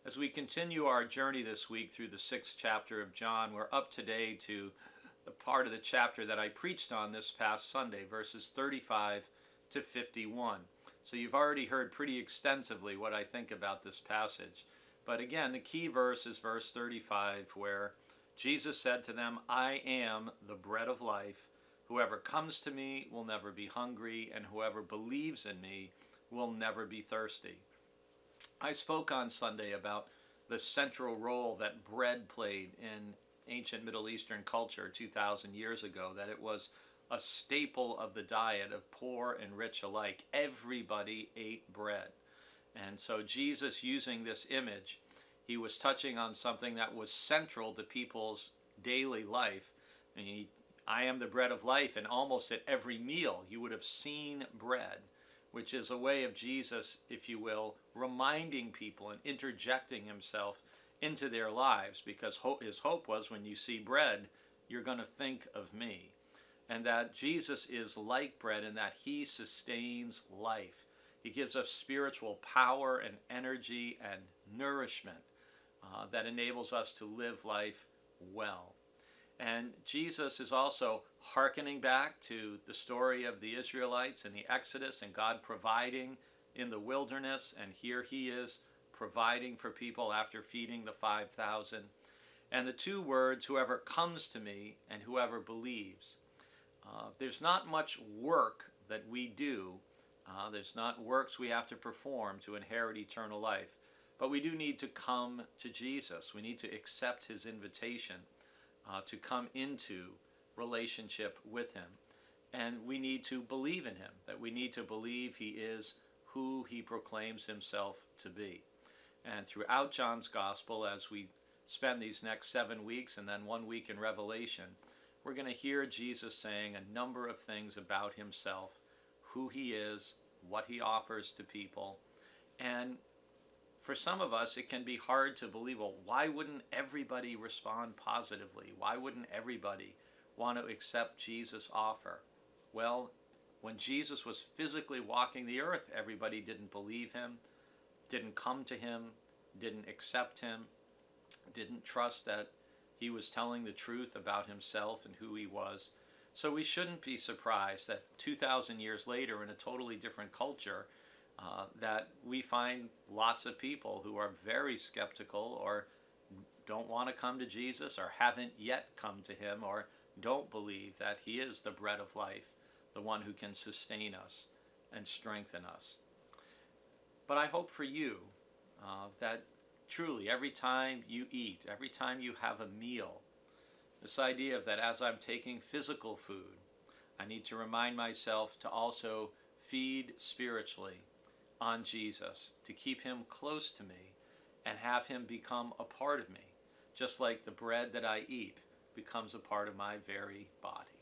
As we continue our journey this week through the 6th chapter of John, we're up today to the part of the chapter that I preached on this past Sunday, verses 35 to 51. So you've already heard pretty extensively what I think about this passage. But again, the key verse is verse 35, where Jesus said to them, "I am the bread of life. Whoever comes to me will never be hungry, and whoever believes in me will never be thirsty." I spoke on Sunday about the central role that bread played in ancient Middle Eastern culture 2,000 years ago, that it was a staple of the diet of poor and rich alike. Everybody ate bread. And so Jesus, using this image, he was touching on something that was central to people's daily life. And I am the bread of life, and almost at every meal you would have seen bread, which is a way of Jesus, if you will, reminding people and interjecting himself into their lives, because his hope was, when you see bread, you're going to think of me. And that Jesus is like bread in that he sustains life. He gives us spiritual power and energy and nourishment that enables us to live life well. And Jesus is also hearkening back to the story of the Israelites and the Exodus and God providing in the wilderness. And here he is providing for people after feeding the 5,000. And the two words, whoever comes to me and whoever believes. There's not much work that we do. There's not works we have to perform to inherit eternal life. But we do need to come to Jesus. We need to accept his invitation to come into relationship with him. And we need to believe in him, that we need to believe he is who he proclaims himself to be. And throughout John's Gospel, as we spend these next 7 weeks and then 1 week in Revelation, we're going to hear Jesus saying a number of things about himself, who he is, what he offers to people. And for some of us, it can be hard to believe, well, why wouldn't everybody respond positively? Why wouldn't everybody want to accept Jesus' offer? Well, when Jesus was physically walking the earth, everybody didn't believe him, didn't come to him, didn't accept him, didn't trust that he was telling the truth about himself and who he was. So we shouldn't be surprised that 2,000 years later, in a totally different culture, that we find lots of people who are very skeptical, or don't want to come to Jesus, or haven't yet come to him, or don't believe that he is the bread of life, the one who can sustain us and strengthen us. But I hope for you that truly every time you eat, every time you have a meal, this idea of that as I'm taking physical food, I need to remind myself to also feed spiritually on Jesus, to keep him close to me and have him become a part of me, just like the bread that I eat becomes a part of my very body.